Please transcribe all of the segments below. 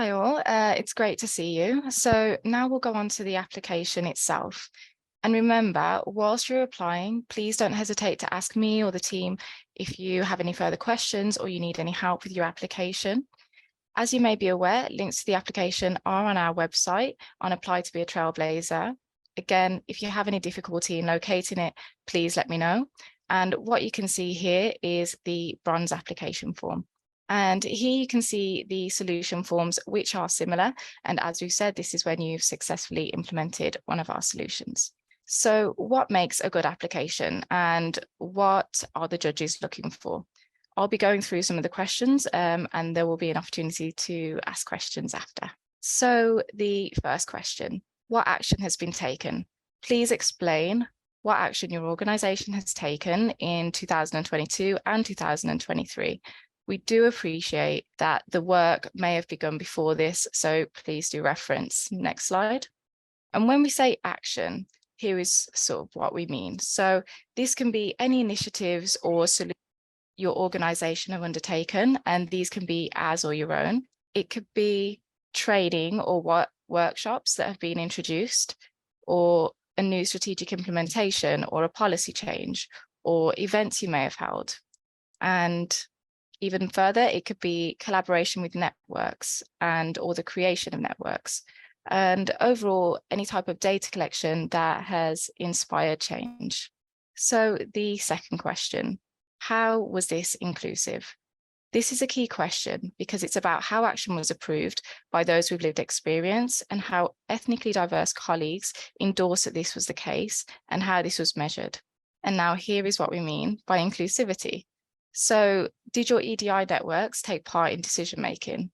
Hi all, it's great to see you. So now we'll go on to the application itself. And remember, whilst you're applying, please don't hesitate to ask me or the team if you have any further questions or you need any help with your application. As you may be aware, links to the application are on our website on Apply to be a Trailblazer. Again, if you have any difficulty in locating it, please let me know. And what you can see here is the bronze application form. And here you can see the solution forms, which are similar. And as we said, this is when you've successfully implemented one of our solutions. So what makes a good application and what are the judges looking for? I'll be going through some of the questions and there will be an opportunity to ask questions after. So the first question, what action has been taken? Please explain what action your organisation has taken in 2022 and 2023. We do appreciate that the work may have begun before this, so please do reference. Next slide. And when we say action, here is sort of what we mean. So this can be any initiatives or solutions your organisation have undertaken, and these can be as or your own. It could be training or workshops that have been introduced, or a new strategic implementation, or a policy change, or events you may have held. And even further, it could be collaboration with networks or the creation of networks. And overall, any type of data collection that has inspired change. So the second question, how was this inclusive? This is a key question because it's about how action was approved by those with lived experience and how ethnically diverse colleagues endorsed that this was the case and how this was measured. And now here is what we mean by inclusivity. So did your EDI networks take part in decision-making?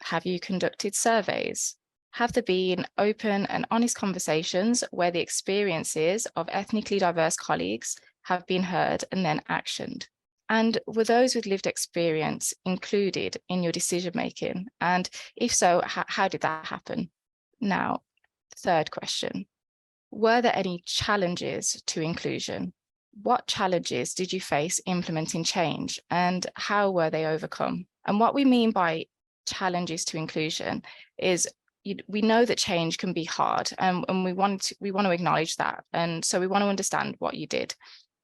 Have you conducted surveys? Have there been open and honest conversations where the experiences of ethnically diverse colleagues have been heard and then actioned? And were those with lived experience included in your decision-making? And if so, how did that happen? Now, third question, were there any challenges to inclusion? What challenges did you face implementing change and how were they overcome? And what we mean by challenges to inclusion is we know that change can be hard and we want to acknowledge that. And so we want to understand what you did,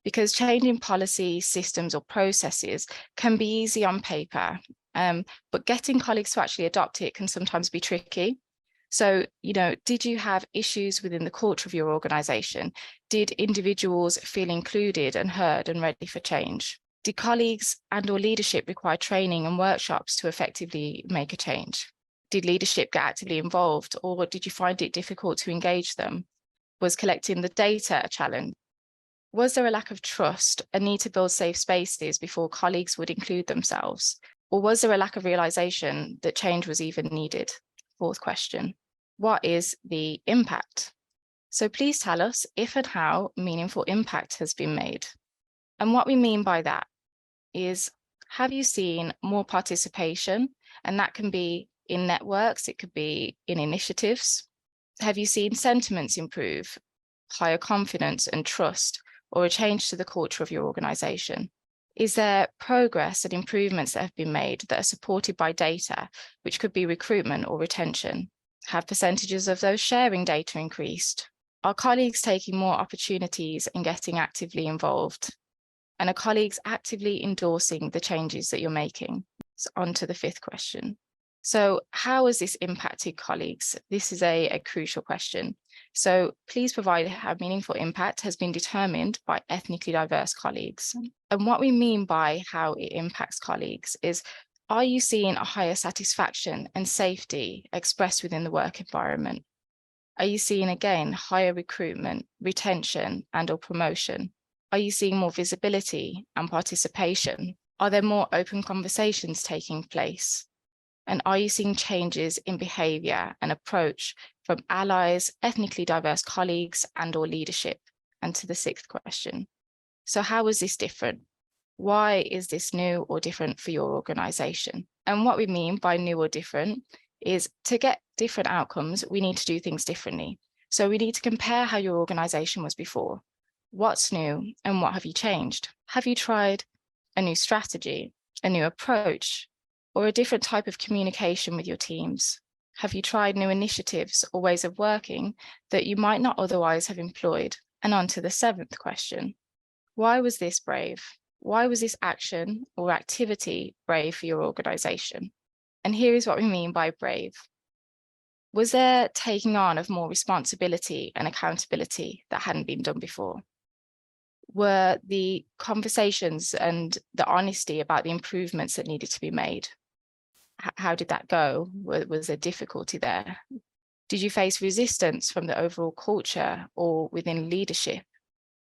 because changing policy, systems or processes can be easy on paper, but getting colleagues to actually adopt it can sometimes be tricky. So, did you have issues within the culture of your organization? Did individuals feel included and heard and ready for change? Did colleagues and/or leadership require training and workshops to effectively make a change? Did leadership get actively involved, or did you find it difficult to engage them? Was collecting the data a challenge? Was there a lack of trust, a need to build safe spaces before colleagues would include themselves? Or was there a lack of realization that change was even needed? Fourth question, what is the impact? So please tell us if and how meaningful impact has been made. And what we mean by that is, have you seen more participation? And that can be in networks, it could be in initiatives. Have you seen sentiments improve, higher confidence and trust, or a change to the culture of your organization? Is there progress and improvements that have been made that are supported by data, which could be recruitment or retention? Have percentages of those sharing data increased? Are colleagues taking more opportunities and getting actively involved? And are colleagues actively endorsing the changes that you're making? So on to the fifth question. So how has this impacted colleagues? This is a crucial question. So please provide how meaningful impact has been determined by ethnically diverse colleagues. And what we mean by how it impacts colleagues is, are you seeing a higher satisfaction and safety expressed within the work environment? Are you seeing, again, higher recruitment, retention, and/or promotion? Are you seeing more visibility and participation? Are there more open conversations taking place? And are you seeing changes in behaviour and approach from allies, ethnically diverse colleagues, and/or leadership? And to the sixth question. So how is this different? Why is this new or different for your organisation? And what we mean by new or different is, to get different outcomes, we need to do things differently. So we need to compare how your organisation was before. What's new and what have you changed? Have you tried a new strategy, a new approach, or a different type of communication with your teams? Have you tried new initiatives or ways of working that you might not otherwise have employed? And on to the 7th question. Why was this brave? Why was this action or activity brave for your organization? And here is what we mean by brave. Was there taking on of more responsibility and accountability that hadn't been done before? Were the conversations and the honesty about the improvements that needed to be made? How did that go? Was there difficulty there? Did you face resistance from the overall culture or within leadership?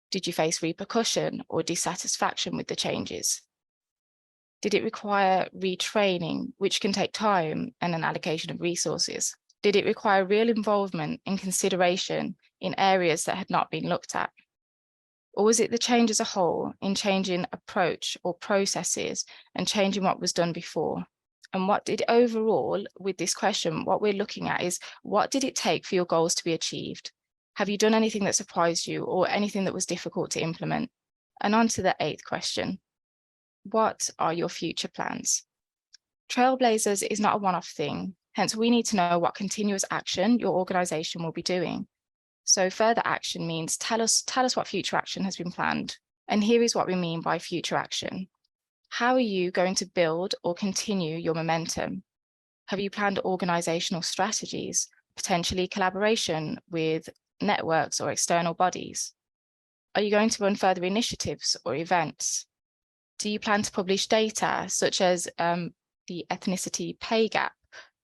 Did you face repercussion or dissatisfaction with the changes? Did it require retraining, which can take time and an allocation of resources? Did it require real involvement and consideration in areas that had not been looked at? Or was it the change as a whole in changing approach or processes and changing what was done before? And what did overall, with this question, what we're looking at is, what did it take for your goals to be achieved? Have you done anything that surprised you or anything that was difficult to implement? And on to the 8th question. What are your future plans? Trailblazers is not a one-off thing. Hence, we need to know what continuous action your organization will be doing. So further action means tell us what future action has been planned. And here is what we mean by future action. How are you going to build or continue your momentum? Have you planned organizational strategies, potentially collaboration with networks or external bodies? Are you going to run further initiatives or events? Do you plan to publish data such as the ethnicity pay gap,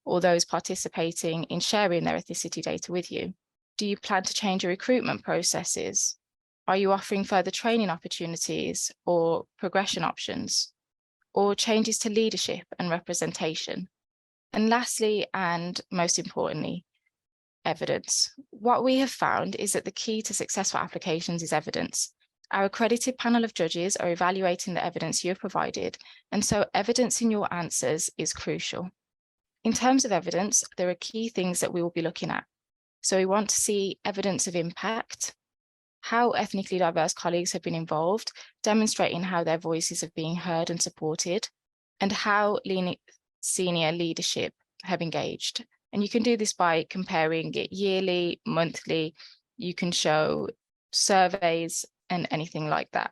or those participating in sharing their ethnicity data with you? Do you plan to change your recruitment processes? Are you offering further training opportunities or progression options, or changes to leadership and representation? And lastly, and most importantly, evidence. What we have found is that the key to successful applications is evidence. Our accredited panel of judges are evaluating the evidence you have provided, and so evidence in your answers is crucial. In terms of evidence, there are key things that we will be looking at. So we want to see evidence of impact, how ethnically diverse colleagues have been involved, demonstrating how their voices are being heard and supported, and how senior leadership have engaged. And you can do this by comparing it yearly, monthly. You can show surveys and anything like that.